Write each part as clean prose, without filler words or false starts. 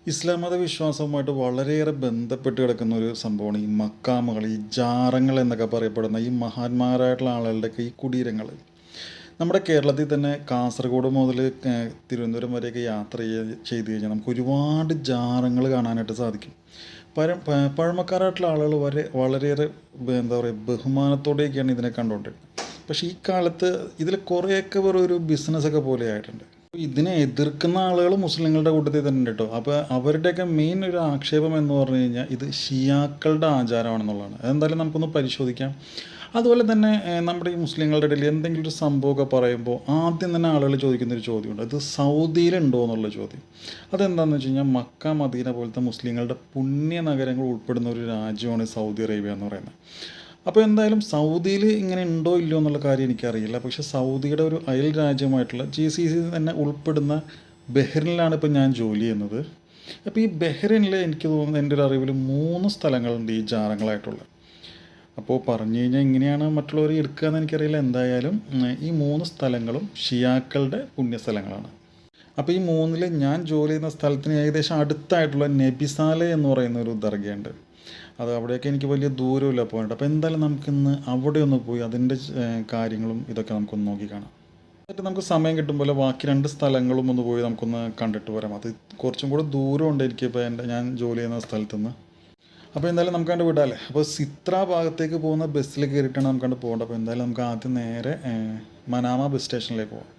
ഇസ്ലാം മത വിശ്വാസവുമായിട്ട് വളരെയേറെ ബന്ധപ്പെട്ട് കിടക്കുന്ന ഒരു സംഭവമാണ് ഈ മക്കാമുകൾ, ഈ ജാറങ്ങൾ എന്നൊക്കെ പറയപ്പെടുന്ന ഈ മഹാന്മാരായിട്ടുള്ള ആളുകളുടെയൊക്കെ ഈ കുടീരങ്ങൾ. നമ്മുടെ കേരളത്തിൽ തന്നെ കാസർഗോഡ് മുതൽ തിരുവനന്തപുരം വരെയൊക്കെ യാത്ര ചെയ്ത് കഴിഞ്ഞാൽ നമുക്ക് ഒരുപാട് ജാറങ്ങൾ കാണാനായിട്ട് സാധിക്കും. പഴമക്കാരായിട്ടുള്ള ആളുകൾ വളരെയേറെ എന്താ പറയുക, ബഹുമാനത്തോടെയൊക്കെയാണ് ഇതിനെ കണ്ടുകൊണ്ടിരുന്നത്. പക്ഷേ ഈ കാലത്ത് ഇതിൽ കുറേയൊക്കെ വെറും ഒരു ബിസിനസ്സൊക്കെ പോലെ ആയിട്ടുണ്ട്. ഇതിനെ എതിർക്കുന്ന ആളുകൾ മുസ്ലിങ്ങളുടെ കൂട്ടത്തിൽ തന്നെ ഉണ്ട് കേട്ടോ. അപ്പോൾ അവരുടെയൊക്കെ മെയിൻ ഒരു ആക്ഷേപം എന്ന് പറഞ്ഞു കഴിഞ്ഞാൽ ഇത് ഷിയാക്കളുടെ ആചാരമാണെന്നുള്ളതാണ്. അതെന്തായാലും നമുക്കൊന്ന് പരിശോധിക്കാം. അതുപോലെ തന്നെ നമ്മുടെ ഈ മുസ്ലിങ്ങളുടെ ഇടയിൽ എന്തെങ്കിലും ഒരു സംഭവമൊക്കെ പറയുമ്പോൾ ആദ്യം തന്നെ ആളുകൾ ചോദിക്കുന്നൊരു ചോദ്യമുണ്ട്, ഇത് സൗദിയിലുണ്ടോ എന്നുള്ള ചോദ്യം. അതെന്താണെന്ന് വെച്ച് കഴിഞ്ഞാൽ മക്ക മദീന പോലത്തെ മുസ്ലിങ്ങളുടെ പുണ്യ നഗരങ്ങൾ ഉൾപ്പെടുന്ന ഒരു രാജ്യമാണ് സൗദി അറേബ്യ എന്ന് പറയുന്നത്. അപ്പോൾ എന്തായാലും സൗദിയിൽ ഇങ്ങനെ ഉണ്ടോ ഇല്ലയോ എന്നുള്ള കാര്യം എനിക്കറിയില്ല. പക്ഷേ സൗദിയുടെ ഒരു അയൽ രാജ്യമായിട്ടുള്ള GCC തന്നെ ഉൾപ്പെടുന്ന ബഹ്റിനിലാണ് ഇപ്പോൾ ഞാൻ ജോലി ചെയ്യുന്നത്. അപ്പോൾ ഈ ബഹ്റിനിൽ എനിക്ക് തോന്നുന്നത് എൻ്റെ ഒരു അറിവിൽ 3 സ്ഥലങ്ങളുണ്ട് ഈ ജാറങ്ങളായിട്ടുള്ള. അപ്പോൾ പറഞ്ഞു കഴിഞ്ഞാൽ എങ്ങനെയാണ് മറ്റുള്ളവർ എടുക്കുക എന്ന് എനിക്കറിയില്ല. എന്തായാലും ഈ 3 സ്ഥലങ്ങളും ഷിയാക്കളുടെ പുണ്യസ്ഥലങ്ങളാണ്. അപ്പോൾ ഈ 3ൽ ഞാൻ ജോലി ചെയ്യുന്ന സ്ഥലത്തിന് ഏകദേശം അടുത്തായിട്ടുള്ള നബിസാലെ എന്ന് പറയുന്ന ഒരു ദർഗയുണ്ട്. അത് അവിടെയൊക്കെ എനിക്ക് വലിയ ദൂരമില്ല പോയിട്ട്. അപ്പോൾ എന്തായാലും നമുക്കിന്ന് അവിടെ ഒന്ന് പോയി അതിൻ്റെ കാര്യങ്ങളും ഇതൊക്കെ നമുക്കൊന്ന് നോക്കി കാണാം. എന്നിട്ട് നമുക്ക് സമയം കിട്ടുമ്പോൾ ബാക്കി 2 സ്ഥലങ്ങളും ഒന്ന് പോയി നമുക്കൊന്ന് കണ്ടിട്ട് വരാം. അത് കുറച്ചും കൂടെ ദൂരമുണ്ട് എനിക്കിപ്പോൾ ഞാൻ ജോലി ചെയ്യുന്ന സ്ഥലത്തുനിന്ന്. അപ്പോൾ എന്തായാലും നമുക്കണ്ട് വിടാമല്ലേ. അപ്പോൾ സിത്ര ഭാഗത്തേക്ക് പോകുന്ന ബസ്സിൽ കയറിയിട്ടാണ് നമുക്കണ്ട് പോകേണ്ടത്. അപ്പോൾ എന്തായാലും നമുക്ക് ആദ്യം നേരെ മനാമ ബസ് സ്റ്റേഷനിലേക്ക് പോകാം.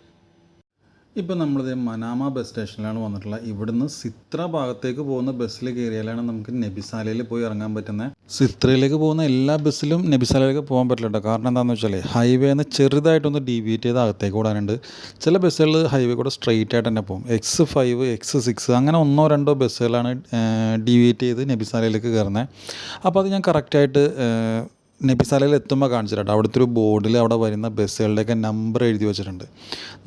ഇപ്പോൾ നമ്മളിത് മനാമ ബസ് സ്റ്റേഷനിലാണ് വന്നിട്ടുള്ളത്. ഇവിടുന്ന് സിത്ര ഭാഗത്തേക്ക് പോകുന്ന ബസ്സിൽ കയറിയാലാണ് നമുക്ക് നബിസാലയിൽ പോയി ഇറങ്ങാൻ പറ്റുന്നത്. സിത്രയിലേക്ക് പോകുന്ന എല്ലാ ബസ്സിലും നബിസാലയിലേക്ക് പോകാൻ പറ്റില്ല കേട്ടോ. കാരണം എന്താണെന്ന് വെച്ചാൽ ഹൈവേന്ന് ചെറുതായിട്ടൊന്ന് ഡീവിയേറ്റ് ചെയ്ത് അകത്തേക്ക് ഓടാനുണ്ട്. ചില ബസ്സുകൾ ഹൈവേ കൂടെ സ്ട്രെയിറ്റ് ആയിട്ട് തന്നെ പോകും. X5, X6 അങ്ങനെ 1-2 ബസ്സുകളാണ് ഡീവിയേറ്റ് ചെയ്ത് നബിസാലയിലേക്ക് കയറുന്നത്. അപ്പോൾ അത് ഞാൻ കറക്റ്റായിട്ട് നബിസാലയിൽ എത്തുമ്പോൾ കാണിച്ചിട്ടുണ്ട്. അവിടുത്തെ ഒരു ബോർഡിൽ അവിടെ വരുന്ന ബസ്സുകളുടെയൊക്കെ നമ്പർ എഴുതി വെച്ചിട്ടുണ്ട്.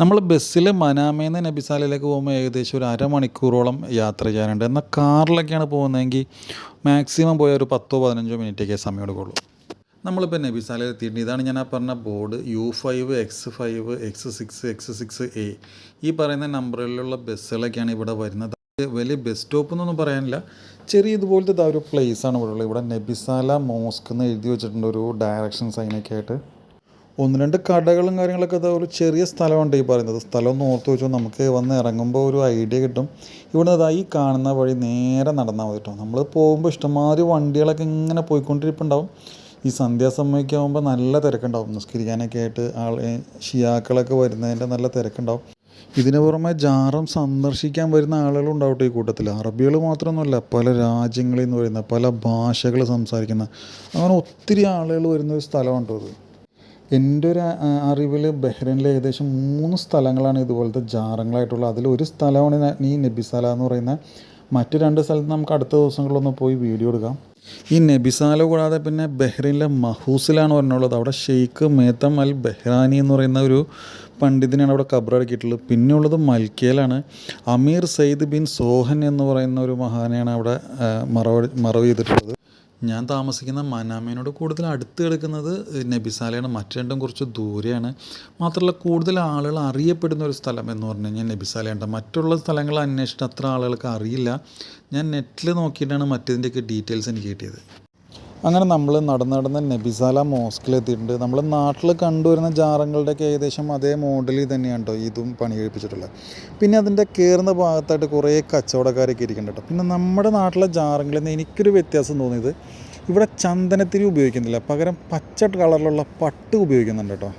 നമ്മൾ ബസ്സിൽ മനാമയിൽ നിന്ന് നബിസാലയിലേക്ക് പോകുമ്പോൾ ഏകദേശം ഒരു അരമണിക്കൂറോളം യാത്ര ചെയ്യാനുണ്ട്. എന്നാൽ കാറിലൊക്കെയാണ് പോകുന്നതെങ്കിൽ മാക്സിമം പോയ ഒരു 10-15 മിനിറ്റൊക്കെ സമയം എടുക്കുള്ളൂ. നമ്മളിപ്പോൾ നബിസാലയിൽ എത്തിയിട്ടുണ്ട്. ഇതാണ് ഞാൻ ആ പറഞ്ഞ board. U5, X5, X6, X6A ഈ പറയുന്ന നമ്പറുകളിലുള്ള ബസ്സുകളൊക്കെയാണ് ഇവിടെ വരുന്നത്. വലിയ ബസ് സ്റ്റോപ്പ് എന്നൊന്നും പറയാനില്ല, ചെറിയ ഇതുപോലത്തെ ഒരു പ്ലേസാണ് ഇവിടെ ഉള്ളത്. ഇവിടെ നബിസാല മോസ്ക് എന്ന് എഴുതി വെച്ചിട്ടുണ്ട് ഒരു ഡയറക്ഷൻ സൈനൊക്കെ ആയിട്ട്. 1-2 കടകളും കാര്യങ്ങളൊക്കെ ഒരു ചെറിയ സ്ഥലമുണ്ട് ഈ പറയുന്നത്. സ്ഥലം ഒന്ന് ഓർത്ത് വെച്ചാൽ നമുക്ക് വന്ന് ഇറങ്ങുമ്പോൾ ഒരു ഐഡിയ കിട്ടും. ഇവിടെ ഈ കാണുന്ന വഴി നേരെ നടന്നാൽ മതി കേട്ടോ. നമ്മൾ പോകുമ്പോൾ ഇഷ്ടംമാതിരി വണ്ടികളൊക്കെ ഇങ്ങനെ പോയിക്കൊണ്ടിരിപ്പുണ്ടാവും. ഈ സന്ധ്യാസമയമൊക്കെ ആകുമ്പോൾ നല്ല തിരക്കുണ്ടാവും. നിസ്കരിക്കാനൊക്കെ ആയിട്ട് ഷിയാക്കളൊക്കെ വരുന്നതിൻ്റെ നല്ല തിരക്കുണ്ടാവും. ഇതിന് പുറമെ ജാറം സന്ദർശിക്കാൻ വരുന്ന ആളുകളും ഉണ്ടാവട്ടെ ഈ കൂട്ടത്തിൽ. അറബികൾ മാത്രമൊന്നുമല്ല, പല രാജ്യങ്ങളിൽ നിന്ന് വരുന്ന, പല ഭാഷകൾ സംസാരിക്കുന്ന, അങ്ങനെ ഒത്തിരി ആളുകൾ വരുന്ന ഒരു സ്ഥലമുണ്ട് ഇത്. എൻ്റെ ഒരു അറിവിൽ ബഹ്റൈനിൽ ഏകദേശം 3 സ്ഥലങ്ങളാണ് ഇതുപോലത്തെ ജാറങ്ങളായിട്ടുള്ളത്. അതിലൊരു സ്ഥലമാണ് ഈ നബിസാല എന്ന് പറയുന്നത്. മറ്റ് 2 സ്ഥലത്ത് നമുക്ക് അടുത്ത ദിവസങ്ങളിലൊന്ന് പോയി വീഡിയോ എടുക്കാം. ഈ നബിസാല കൂടാതെ പിന്നെ ബഹ്റൈനിലെ മഹൂസിലാണ് പറഞ്ഞുള്ളത്. അവിടെ ഷെയ്ഖ് മേത്തം അൽ ബഹ്റാനി എന്ന് പറയുന്ന ഒരു പണ്ഡിതനാണ് അവിടെ ഖബറടക്കിയിട്ടുള്ളത്. പിന്നെ ഉള്ളത് മൽക്കയിലാണ്. അമീർ സയ്യിദ് ബിൻ സോഹൻ എന്ന് പറയുന്ന ഒരു മഹാനെയാണ് അവിടെ മറവ് ചെയ്തിട്ടുള്ളത്. ഞാൻ താമസിക്കുന്ന മനാമയോട് കൂടുതൽ അടുത്ത് കിടക്കുന്നത് നബിസാലയാണ്. മറ്റു 2 കുറച്ച് ദൂരെയാണ്. മാത്രമല്ല കൂടുതൽ ആളുകൾ അറിയപ്പെടുന്ന ഒരു സ്ഥലം എന്ന് പറഞ്ഞു കഴിഞ്ഞാൽ നബിസാലയുണ്ട്. മറ്റുള്ള സ്ഥലങ്ങൾ അന്വേഷിച്ചിട്ട് അത്ര ആളുകൾക്ക് അറിയില്ല. ഞാൻ നെറ്റിൽ നോക്കിയിട്ടാണ് മറ്റതിൻ്റെയൊക്കെ ഡീറ്റെയിൽസ് എനിക്ക് കിട്ടിയത്. അങ്ങനെ നമ്മൾ നടന്ന് നബിസാല മോസ്കിലെത്തിയിട്ടുണ്ട്. നമ്മൾ നാട്ടിൽ കണ്ടുവരുന്ന ജാറങ്ങളുടെയൊക്കെ ഏകദേശം അതേ മോഡലിൽ തന്നെയാണ് കേട്ടോ ഇതും പണി കഴിപ്പിച്ചിട്ടുള്ളത്. പിന്നെ അതിൻ്റെ കയറുന്ന ഭാഗത്തായിട്ട് കുറേ കച്ചവടക്കാരൊക്കെ ഇരിക്കുന്നുണ്ട് കേട്ടോ. പിന്നെ നമ്മുടെ നാട്ടിലെ ജാറങ്ങളിൽ നിന്ന് എനിക്കൊരു വ്യത്യാസം തോന്നിയത് ഇവിടെ ചന്ദനത്തിരി ഉപയോഗിക്കുന്നില്ല, പകരം പച്ച കളറിലുള്ള പട്ട് ഉപയോഗിക്കുന്നുണ്ട് കേട്ടോ.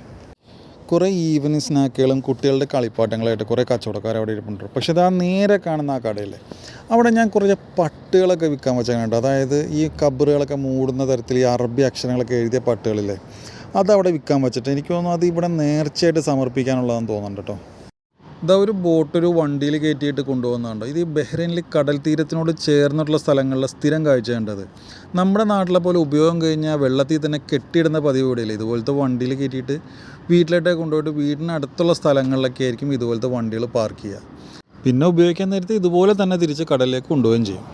കുറേ ഈവനിങ് സ്നാക്കുകളും കുട്ടികളുടെ കളിപ്പാട്ടങ്ങളായിട്ട് കുറേ കച്ചവടക്കാർ അവിടെ ഇരിപ്പുണ്ട്. പക്ഷേ അത് നേരെ കാണുന്ന ആ കടയില്ലേ, അവിടെ ഞാൻ കുറേ പട്ടുകളൊക്കെ വിൽക്കാൻ വെച്ചിട്ടുണ്ട്. അതായത് ഈ കബറുകളൊക്കെ മൂടുന്ന തരത്തിൽ ഈ അറബി അക്ഷരങ്ങളൊക്കെ എഴുതിയ പട്ടുകളില്ലേ, അതവിടെ വിൽക്കാൻ വെച്ചിട്ട് എനിക്ക് തോന്നുന്നു അത് ഇവിടെ നേർച്ചയായിട്ട് സമർപ്പിക്കാനുള്ളതെന്ന് തോന്നുന്നുണ്ട് കേട്ടോ. ഒരു ബോട്ടൊരു വണ്ടിയിൽ കയറ്റിയിട്ട് കൊണ്ടുപോകുന്നുണ്ടോ. ഇത് ഈ ബഹ്റൈനിൽ കടൽ തീരത്തിനോട് ചേർന്നിട്ടുള്ള സ്ഥലങ്ങളിലെ സ്ഥിരം കാഴ്ചയുണ്ടത്. നമ്മുടെ നാട്ടിലെ പോലെ ഉപയോഗം കഴിഞ്ഞാൽ വെള്ളത്തിൽ തന്നെ കെട്ടിയിടുന്ന പതിവ് ഇവിടെയില്ല. ഇതുപോലത്തെ വണ്ടിയിൽ കയറ്റിയിട്ട് വീട്ടിലോട്ടൊക്കെ കൊണ്ടുപോയിട്ട് വീടിനടുത്തുള്ള സ്ഥലങ്ങളിലൊക്കെ ആയിരിക്കും ഇതുപോലത്തെ വണ്ടികൾ പാർക്ക് ചെയ്യുക. പിന്നെ ഉപയോഗിക്കാൻ നേരത്തെ ഇതുപോലെ തന്നെ തിരിച്ച് കടലിലേക്ക് കൊണ്ടുപോവുകയും ചെയ്യും.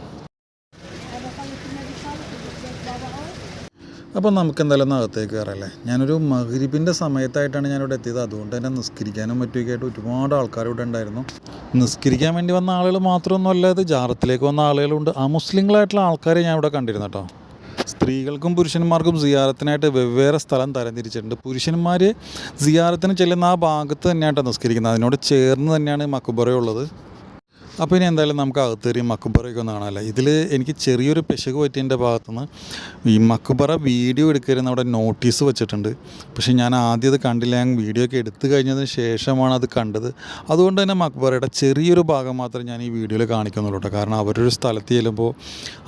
അപ്പോൾ നമുക്ക് എന്തായാലും ഒന്ന് അകത്തേക്ക് കയറല്ലേ. ഞാനൊരു മഗ്‌രിബിൻ്റെ സമയത്തായിട്ടാണ് ഞാനിവിടെ എത്തിയത്. അതുകൊണ്ട് തന്നെ നിസ്കരിക്കാനും മറ്റുമൊക്കെ ആയിട്ട് ഒരുപാട് ആൾക്കാർ ഇവിടെ ഉണ്ടായിരുന്നു. നിസ്കരിക്കാൻ വേണ്ടി വന്ന ആളുകൾ മാത്രമൊന്നുമല്ല, ഇത് ജാറത്തിലേക്ക് വന്ന ആളുകളുണ്ട്. അമുസ്ലിങ്ങളായിട്ടുള്ള ആൾക്കാരെ ഞാൻ ഇവിടെ കണ്ടിരുന്നു കേട്ടോ. സ്ത്രീകൾക്കും പുരുഷന്മാർക്കും സിയാറത്തിനായിട്ട് വെവ്വേറെ സ്ഥലം തരംതിരിച്ചിട്ടുണ്ട്. പുരുഷന്മാർ സിയാറത്തിന് ചെല്ലുന്ന ആ ഭാഗത്ത് തന്നെയായിട്ടാണ് നിസ്കരിക്കുന്നത്. അതിനോട് ചേർന്ന് തന്നെയാണ് മക്ബറയുള്ളത്. അപ്പോൾ ഇനി എന്തായാലും നമുക്ക് അകത്തേറി മക്ബറയൊക്കെ ഒന്ന് കാണാമല്ലോ. ഇതിൽ എനിക്ക് ചെറിയൊരു പിശക് പറ്റിയതിൻ്റെ ഭാഗത്തുനിന്ന് ഈ മക്ബറ വീഡിയോ എടുക്കരുതെന്ന് അവിടെ നോട്ടീസ് വെച്ചിട്ടുണ്ട്. പക്ഷേ ഞാൻ ആദ്യം അത് കണ്ടില്ല. ഞാൻ വീഡിയോ ഒക്കെ എടുത്തു കഴിഞ്ഞതിന് ശേഷമാണ് അത് കണ്ടത്. അതുകൊണ്ട് തന്നെ മക്ബറയുടെ ചെറിയൊരു ഭാഗം മാത്രമേ ഞാൻ ഈ വീഡിയോയിൽ കാണിക്കുന്നുള്ളൂ കേട്ടോ. കാരണം അവരൊരു സ്ഥലത്ത് ചെല്ലുമ്പോൾ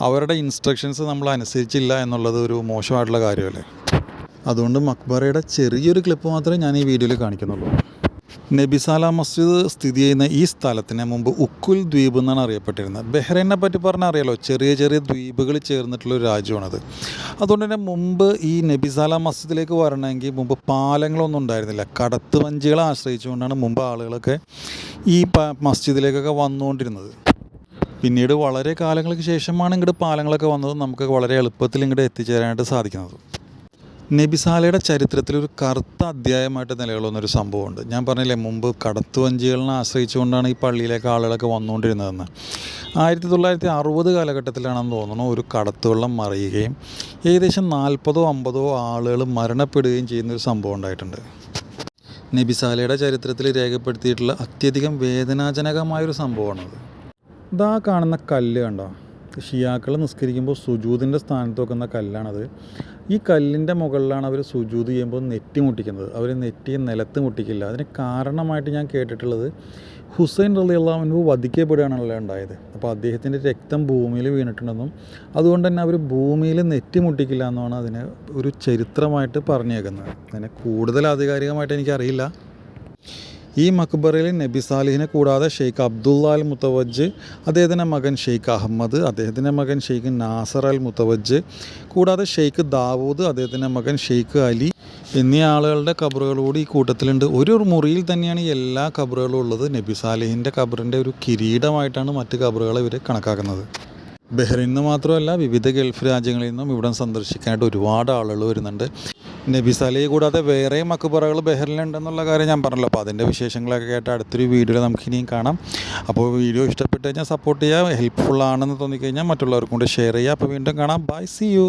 അവരുടെ ഇൻസ്ട്രക്ഷൻസ് നമ്മൾ അനുസരിച്ചില്ല എന്നുള്ളത് ഒരു മോശമായിട്ടുള്ള കാര്യമല്ലേ. അതുകൊണ്ട് മക്ബറയുടെ ചെറിയൊരു ക്ലിപ്പ് മാത്രമേ ഞാൻ ഈ വീഡിയോയിൽ കാണിക്കുന്നുള്ളൂ. നബിസാല മസ്ജിദ് സ്ഥിതി ചെയ്യുന്ന ഈ സ്ഥലത്തിന് മുമ്പ് ഉക്കുൽ ദ്വീപ് എന്നാണ് അറിയപ്പെട്ടിരുന്നത്. ബഹ്റൈനെ പറ്റി പറഞ്ഞാൽ അറിയാലോ, ചെറിയ ചെറിയ ദ്വീപുകൾ ചേർന്നിട്ടുള്ളൊരു രാജ്യമാണത്. അതുകൊണ്ട് തന്നെ മുമ്പ് ഈ നബിസാല മസ്ജിദിലേക്ക് വരണമെങ്കിൽ മുമ്പ് പാലങ്ങളൊന്നും ഉണ്ടായിരുന്നില്ല. കടത്ത് വഞ്ചികളെ ആശ്രയിച്ചുകൊണ്ടാണ് മുമ്പ് ആളുകളൊക്കെ ഈ മസ്ജിദിലേക്കൊക്കെ വന്നുകൊണ്ടിരുന്നത്. പിന്നീട് വളരെ കാലങ്ങൾക്ക് ശേഷമാണ് ഇങ്ങോട്ട് പാലങ്ങളൊക്കെ വന്നത്. നമുക്ക് വളരെ എളുപ്പത്തിൽ ഇങ്ങോട്ട് എത്തിച്ചേരാനായിട്ട് സാധിക്കുന്നത്. നബിസാലയുടെ ചരിത്രത്തിലൊരു കറുത്ത അധ്യായമായിട്ട് നിലകൊള്ളുന്നൊരു സംഭവമുണ്ട്. ഞാൻ പറഞ്ഞില്ലേ, മുമ്പ് കടത്തുവഞ്ചികളിനെ ആശ്രയിച്ചുകൊണ്ടാണ് ഈ പള്ളിയിലേക്ക് ആളുകളൊക്കെ വന്നുകൊണ്ടിരുന്നതെന്ന്. 1960 കാലഘട്ടത്തിലാണെന്ന് തോന്നുന്നു ഒരു കടത്തുവള്ളം മറിയുകയും ഏകദേശം 40-50 ആളുകൾ മരണപ്പെടുകയും ചെയ്യുന്നൊരു സംഭവം ഉണ്ടായിട്ടുണ്ട്. നബിസാലയുടെ ചരിത്രത്തിൽ രേഖപ്പെടുത്തിയിട്ടുള്ള അത്യധികം വേദനാജനകമായൊരു സംഭവമാണത്. ഇതാ കാണുന്ന കല്ല് കണ്ടോ, ഷിയാക്കൾ നിസ്കരിക്കുമ്പോൾ സുജൂദിൻ്റെ സ്ഥാനത്ത് വെക്കുന്ന കല്ലാണത്. ഈ കല്ലിൻ്റെ മുകളിലാണ് അവർ സുജൂദ് ചെയ്യുമ്പോൾ നെറ്റി മുട്ടിക്കുന്നത്. അവർ നെറ്റിയെ നിലത്ത് മുട്ടിക്കില്ല. അതിന് കാരണമായിട്ട് ഞാൻ കേട്ടിട്ടുള്ളത്, ഹുസൈൻ റളിയല്ലാഹു അൻഹു വധിക്കപ്പെടുകയാണല്ലോ ഉണ്ടായത്. അപ്പോൾ അദ്ദേഹത്തിൻ്റെ രക്തം ഭൂമിയിൽ വീണിട്ടുണ്ടെന്നും അതുകൊണ്ട് തന്നെ അവർ ഭൂമിയിൽ നെറ്റി മുട്ടിക്കില്ല എന്നാണ് അതിനെ ഒരു ചരിത്രമായിട്ട് പറഞ്ഞേക്കുന്നത്. അതിനെ കൂടുതൽ ആധികാരികമായിട്ട് എനിക്കറിയില്ല. ഈ മക്ബറയിൽ നബി സാലിഹിനെ കൂടാതെ ഷെയ്ഖ് അബ്ദുള്ള അൽ മുത്തവജ്ജ്, അദ്ദേഹത്തിൻ്റെ മകൻ ഷെയ്ഖ് അഹമ്മദ്, അദ്ദേഹത്തിൻ്റെ മകൻ ഷെയ്ഖ് നാസർ അൽ മുത്തവജ്ജ്, കൂടാതെ ഷെയ്ഖ് ദാവൂദ്, അദ്ദേഹത്തിൻ്റെ മകൻ ഷെയ്ഖ് അലി എന്നീ ആളുകളുടെ ഖബറുകളോട് ഈ കൂട്ടത്തിലുണ്ട്. ഒരു മുറിയിൽ തന്നെയാണ് ഈ എല്ലാ ഖബറുകളും ഉള്ളത്. നബി സാലിഹിൻ്റെ ഖബറിൻ്റെ ഒരു കിരീടമായിട്ടാണ് മറ്റ് ഖബറുകളെ ഇവർ കണക്കാക്കുന്നത്. ബഹ്റൈനിൽ നിന്ന് മാത്രമല്ല, വിവിധ ഗൾഫ് രാജ്യങ്ങളിൽ നിന്നും ഇവിടെ സന്ദർശിക്കാനായിട്ട് ഒരുപാട് ആളുകൾ വരുന്നുണ്ട്. നബി സാലിഹ് കൂടാതെ വേറെ മക്ബറകൾ ബഹ്റൈനിലുണ്ടെന്നുള്ള കാര്യം ഞാൻ പറഞ്ഞല്ലോ. അപ്പോൾ അതിൻ്റെ വിശേഷങ്ങളൊക്കെ ആയിട്ട് അടുത്തൊരു വീഡിയോയിൽ നമുക്കിനിയും കാണാം. അപ്പോൾ വീഡിയോ ഇഷ്ടപ്പെട്ട് കഴിഞ്ഞാൽ സപ്പോർട്ട് ചെയ്യുക. ഹെൽപ്ഫുൾ ആണെന്ന് തോന്നിക്കഴിഞ്ഞാൽ മറ്റുള്ളവർക്കും കൂടി ഷെയർ ചെയ്യുക. അപ്പോൾ വീണ്ടും കാണാം. Bye, see U.